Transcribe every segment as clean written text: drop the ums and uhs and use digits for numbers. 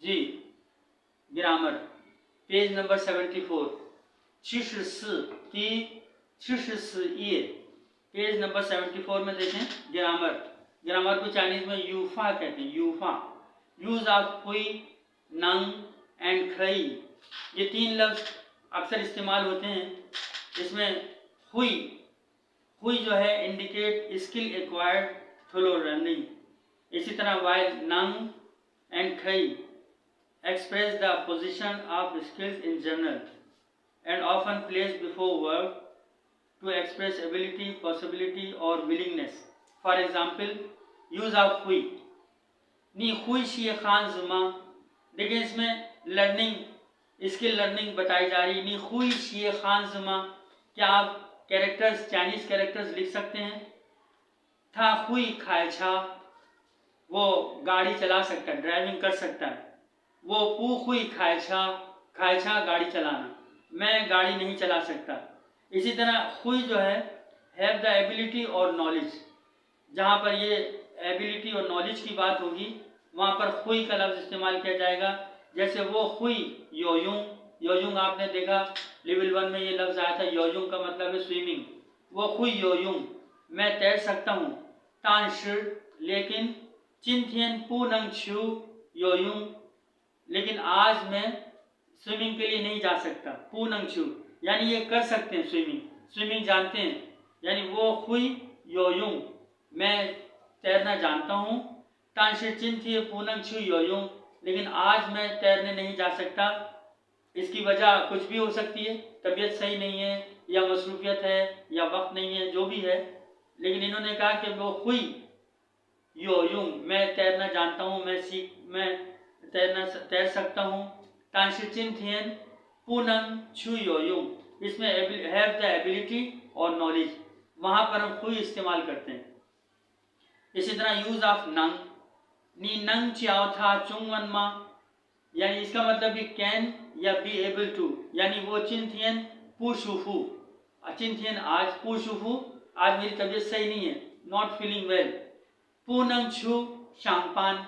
जी, grammar page number 74 74 page number 74 में देखें grammar. Grammar को चाइनीज में यूफा कहते हैं, यूफा। यूज ऑफ हुई, नंग एंड खई, ये 3 लफ्ज अक्सर इस्तेमाल होते हैं। इसमें हुई जो है indicate skill acquired through learning. इसी तरह वाइल नंग एंड खई express the position of skills in general and often placed before verb to express ability, possibility or willingness. For example, use of hui, ni hui shie khan zuma। देखिए इसमें learning, skill learning बताई जा रही है। नी हुई शिए खान जुमा, क्या आप कैरेक्टर्स, चाइनीज कैरेक्टर्स लिख सकते हैं? था हुई खायछा, वो गाड़ी चला सकता है, ड्राइविंग कर सकता है। वो पू हुई खायछा, खायछा गाड़ी चलाना, मैं गाड़ी नहीं चला सकता। इसी तरह हुई जो है हैव द एबिलिटी और नॉलेज, जहाँ पर ये एबिलिटी और नॉलेज की बात होगी वहाँ पर हुई का लफ्ज़ इस्तेमाल किया जाएगा। जैसे वो हुई योयुंग, योयुंग आपने देखा लेवल 1 में ये लफ्ज़ आया था। योयुंग का मतलब है स्विमिंग। वो हुई योयुंग, मैं तैर सकता हूँ। तानशिर, लेकिन चिंथियन पूनंग छू योयुंग, लेकिन आज मैं स्विमिंग के लिए नहीं जा सकता। पूनंगशु यानी ये कर सकते हैं, स्विमिंग जानते हैं, यानी वो हुई योयुंग, मैं तैरना जानता हूँ। तानशि चिंथी पूनंगशु योयुंग, लेकिन आज मैं तैरने नहीं जा सकता। इसकी वजह कुछ भी हो सकती है, तबीयत सही नहीं है या मसरूफियत है या वक्त नहीं है, जो भी है। लेकिन इन्होंने कहा कि वो हुई योयुंग, मैं तैरना जानता हूँ, मैं तैर सकता हूँ। तानशिचिन पूनम छु योयुंग, इसमें हैव द एबिलिटी और नॉलेज, वहाँ पर हम हुई इस्तेमाल करते हैं। इसी तरह यूज ऑफ नंग, नी नंग चियाओ था चुंगवन मा, यानी इसका मतलब भी कैन या बी एबल टू, यानी वो चिंथियन पुशुफू, चिंथियन आज पुशुफू, आज मेरी तबीयत सही नहीं है, नॉट फीलिंग वेल। पूनंग छु शांगपान,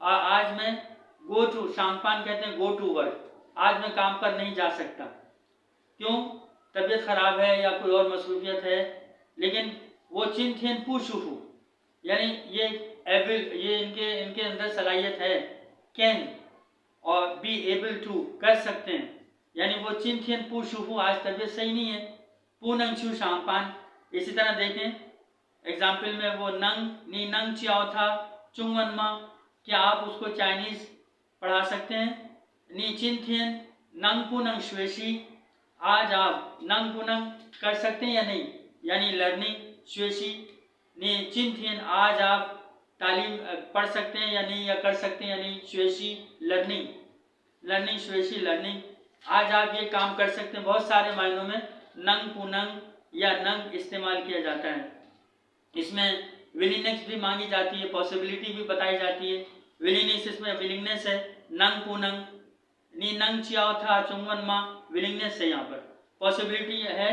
आज मैं गो टू, शांगपान कहते हैं गो टू वर्क, आज मैं काम पर नहीं जा सकता। क्यों? तबीयत खराब है या कोई और मसरूफियत है। लेकिन वो चिंथियन पुशुफू, यानी ये एबल, ये इनके अंदर सलाहियत है, कैन और बी एबल टू, कर सकते हैं, यानी वो चिंथियन पुशुफू, आज तबीयत सही नहीं है। पूनंगशु शांगपान। इसी तरह देखें एग्जाम्पल में वो नंग नी नंग चियाओ था चुंगवन मा, क्या आप उसको चाइनीज पढ़ा सकते हैं? नी चिंथियन नंग पुनंग श्वेशी, आज आप नंग पुनंग कर सकते हैं या नहीं, यानी लर्निंग श्वेशी। नी चिंथियन, आज आप तालीम पढ़ सकते हैं या नहीं, या कर सकते हैं या नहीं, श्वेशी लर्निंग श्वेशी लर्निंग, आज आप ये काम कर सकते हैं। बहुत सारे मायनों में नंग पुनंग या नंग इस्तेमाल किया जाता है। इसमें विलिंगनेस भी मांगी जाती है, पॉसिबिलिटी भी बताई जाती है। विलिंगनेस, इसमें विलिंगनेस है, नंग पुनंग, नी नंग चियाओ था चुंगवन मा, विलिंगनेस है। यहाँ पर पॉसिबिलिटी है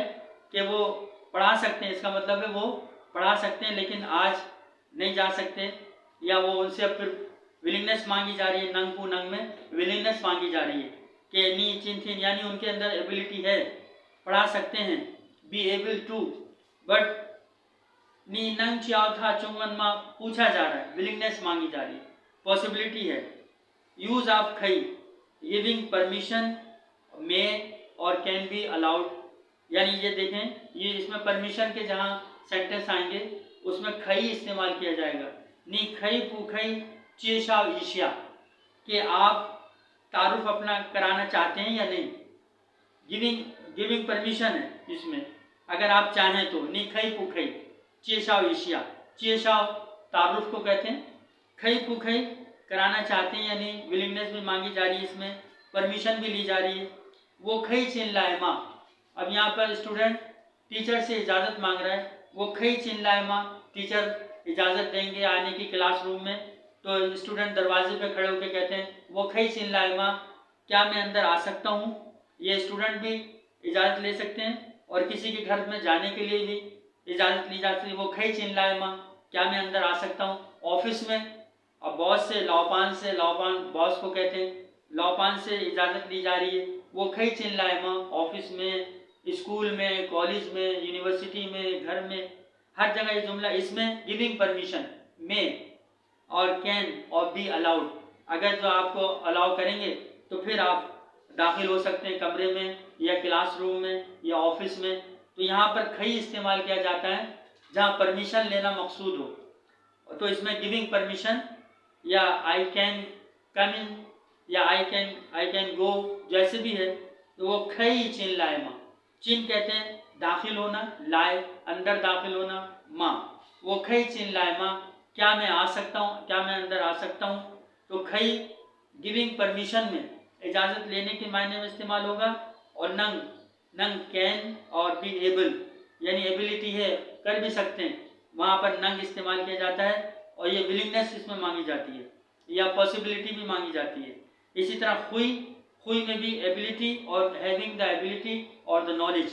कि वो पढ़ा सकते हैं, इसका मतलब है वो पढ़ा सकते हैं लेकिन आज नहीं जा सकते, या वो उनसे अब फिर विलिंगनेस मांगी जा रही है। नंग पुनंग में विलिंगनेस मांगी जा रही है कि नी चिंथिन, यानी उनके अंदर एबिलिटी है, पढ़ा सकते हैं, बी एबल टू, बट नी नंग चियाओ था चुंगवन मा पूछा जा रहा है, विलिंगनेस मांगी जा रही है, पॉसिबिलिटी है। यूज ऑफ खई, गिविंग परमिशन, मे और कैन बी अलाउड, यानी ये देखें, ये इसमें परमिशन के जहाँ सेंटेंस आएंगे उसमें खई इस्तेमाल किया जाएगा। नी खई पुखई चेशाव ईशिया, कि आप तारुफ अपना कराना चाहते हैं या नहीं। गिविंग परमिशन है इसमें, अगर आप चाहें तो। नी खई पुखई चेशाव ईशिया, चेशाव तारुफ को कहते हैं, खई पुखई कराना चाहते हैं या नहीं, विलिंगनेस भी मांगी जा रही है, इसमें परमिशन भी ली जा रही है। वो खई चिल्लाए माँ, अब यहाँ पर स्टूडेंट टीचर से इजाज़त मांग रहा है। वो खई चिल्लाए माँ, टीचर इजाज़त देंगे आने की क्लासरूम में, तो स्टूडेंट दरवाजे पे खड़े होकर कहते हैं वो खई चिल्लाए माँ, क्या मैं अंदर आ सकता हूँ। ये स्टूडेंट भी इजाज़त ले सकते हैं और किसी के घर में जाने के लिए भी इजाज़त ली जाती है। वो खई चिल्लाए माँ, क्या मैं अंदर आ सकता हूँ। ऑफिस में अब बॉस से लाओपान बॉस को कहते हैं, लाओपान से इजाज़त ली जा रही है, वो खई चिन लाए माँ, ऑफिस में, स्कूल में, कॉलेज में, यूनिवर्सिटी में, घर में, हर जगह ये जुमला। इसमें गिविंग परमिशन में और कैन और बी अलाउड, अगर जो आपको अलाउ करेंगे तो फिर आप दाखिल हो सकते हैं कमरे में या क्लासरूम में या ऑफिस में। तो यहाँ पर खई इस्तेमाल किया जाता है जहाँ परमिशन लेना मकसूद हो। तो इसमें गिविंग परमिशन या आई कैन कम इन या आई कैन गो जैसे भी है, तो वो खई चिन लाए माँ। चिन कहते हैं दाखिल होना, लाए अंदर दाखिल होना, माँ वो खई चिन लाए माँ, क्या मैं आ सकता हूँ, क्या मैं अंदर आ सकता हूँ। तो खई गिविंग परमिशन में इजाज़त लेने के मायने में इस्तेमाल होगा। और नंग, नंग कैन और बी एबल, यानी एबिलिटी है, कर भी सकते हैं, वहाँ पर नंग इस्तेमाल किया जाता है। और ये विलिंगनेस इसमें मांगी जाती है या पॉसिबिलिटी भी मांगी जाती है। इसी तरह हुई, हुई में भी एबिलिटी और हैविंग द एबिलिटी और द नॉलेज,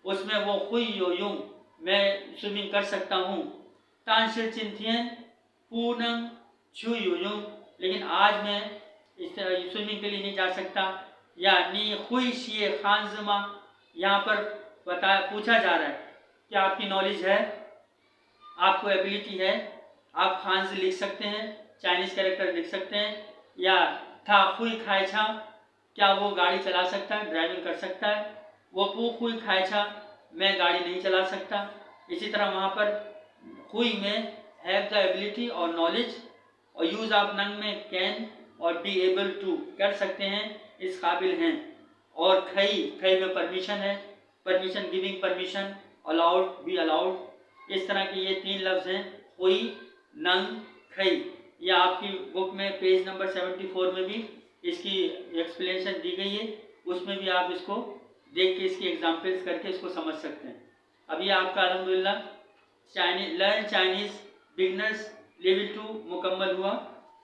उसमें वो हुई यो यूं, मैं स्विमिंग कर सकता हूँ। तानशिर चिंथियन पूनंग छू यू यूं, लेकिन आज मैं इस स्विमिंग के लिए नहीं जा सकता। या नी हुई शिए खानजमा, यहाँ पर पूछा जा रहा है कि आपकी नॉलेज है, आपको एबिलिटी है, आप खान से लिख सकते हैं, चाइनीज कैरेक्टर लिख सकते हैं। या था हुई खाए छा, क्या वो गाड़ी चला सकता है, ड्राइविंग कर सकता है। वो पू हुई खाए छा, मैं गाड़ी नहीं चला सकता। इसी तरह वहाँ पर हुई में हैव द एबिलिटी और नॉलेज, और यूज ऑफ नंग में कैन और बी एबल टू, कर सकते हैं, इस काबिल हैं। और खई, खई में परमिशन है, permission giving permission, allowed be allowed. इस तरह के ये 3 लफ्ज़ हैं, हुई, नंग, खई। ये आपकी बुक में पेज नंबर 74 में भी इसकी एक्सप्लेनेशन दी गई है, उसमें भी आप इसको देख के इसकी एग्जाम्पल्स करके इसको समझ सकते हैं। अभी आपका अल्हम्दुलिल्लाह Chinese learn Chinese beginners level 2 मुकम्मल हुआ।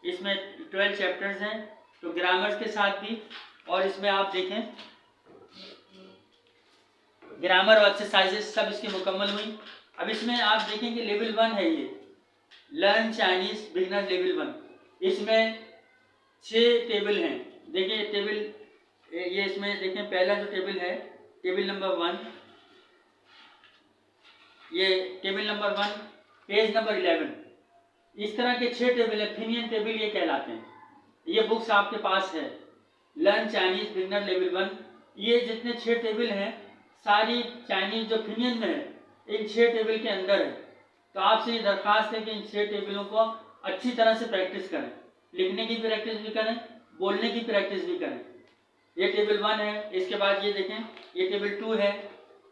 इसमें 12 चैप्टर्स हैं, तो ग्रामर्स के साथ भी। और इसमें आप देखें ग्रामर और एक्सरसाइजेस सब इसकी मुकम्मल हुई। अब इसमें आप देखेंगे लेवल 1 है ये, लर्न चाइनीज़ बिगनर लेवल 1। इसमें 6 टेबल हैं। देखिए टेबल, ये इसमें देखें पहला जो टेबल है, टेबल नंबर 1, ये टेबल नंबर 1, पेज नंबर 11। इस तरह के 6 टेबल है, फिनियन टेबल ये कहलाते हैं। ये बुक्स आपके पास है, लर्न चाइनीज़ बिगनर लेवल 1। ये जितने 6 टेबल हैं सारी चाइनीज़ जो फिनियन में है, इन 6 टेबल के अंदर है। तो आपसे ये दरख्वास्त है कि इन 6 टेबलों को अच्छी तरह से प्रैक्टिस करें, लिखने की प्रैक्टिस भी करें, बोलने की प्रैक्टिस भी करें। ये टेबल 1 है। इसके बाद ये देखें, ये टेबल 2 है,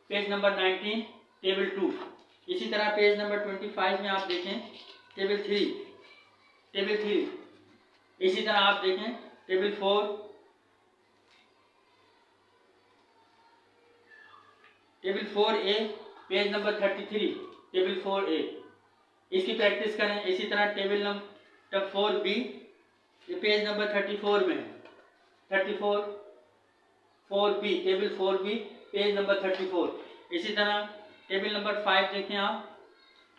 पेज नंबर 19, टेबल 2। इसी तरह पेज नंबर 25 में आप देखें टेबल 3, टेबल 3। इसी तरह आप देखें table 4, table 4A, page number 33, table 4A। इसकी प्रैक्टिस करें। इसी तरह टेबल नंबर 4B, ये पेज नंबर 34 में है, 34, 4B, table 4B, page number 34। इसी तरह टेबल नंबर 5 देखें आप,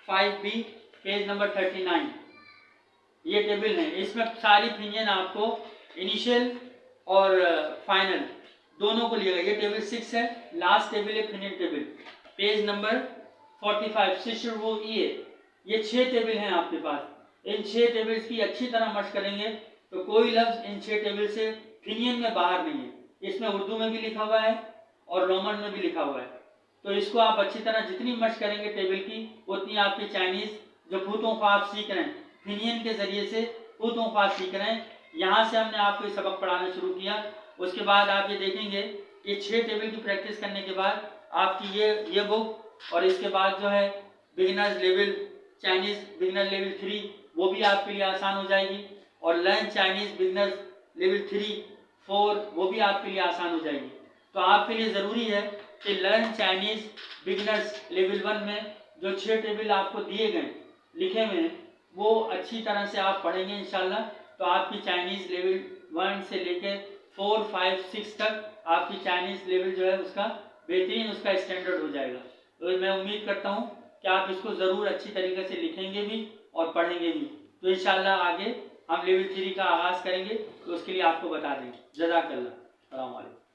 5B, पेज नंबर 39। ये टेबल है, इसमें सारी फिनियन आपको इनिशियल और फाइनल दोनों को लिया गया। ये टेबल 6 है, लास्ट टेबल है Finnian table, page number 45, Shishir वो ये 6 टेबल हैं आपके पास। इन 6 टेबल्स की अच्छी तरह मशक करेंगे तो कोई लफ्ज़ इन 6 टेबल से फिनियन में बाहर नहीं है। इसमें उर्दू में भी लिखा हुआ है और रोमन में भी लिखा हुआ है। तो इसको आप अच्छी तरह जितनी मशक करेंगे टेबल की, उतनी आपकी चाइनीज़ जो फूतों को आप सीख रहे हैं, फिनियन के ज़रिए से फूतों को आप सीख रहे हैं। यहाँ से हमने आपको सबक पढ़ाना शुरू किया। उसके बाद आप ये देखेंगे कि 6 टेबल की प्रैक्टिस करने के बाद आपकी ये बुक और इसके बाद जो है beginners level Chinese beginner level 3 वो भी आपके लिए आसान हो जाएगी। और लर्न चाइनीज़ बिगिनर्स लेवल 3, 4 वो भी आपके लिए आसान हो जाएगी। तो आपके लिए ज़रूरी है कि लर्न चाइनीज़ बिगिनर्स लेवल 1 में जो 6 टेबल आपको दिए गए लिखे हुए हैं वो अच्छी तरह से आप पढ़ेंगे इंशाल्लाह। तो आपकी चाइनीज़ लेवल 1 से लेकर 4, 5, 6 तक आपकी चाइनीज़ लेवल जो है उसका बेहतरीन उसका स्टैंडर्ड हो जाएगा। तो मैं उम्मीद करता हूँ कि आप इसको ज़रूर अच्छी तरीके से लिखेंगे भी और पढ़ेंगे भी। तो इंशाल्लाह आगे हम लेवल 3 का आगाज़ करेंगे तो उसके लिए आपको बता देंगे। जज़ाकल्लाह। अस्सलाम वालेकुम।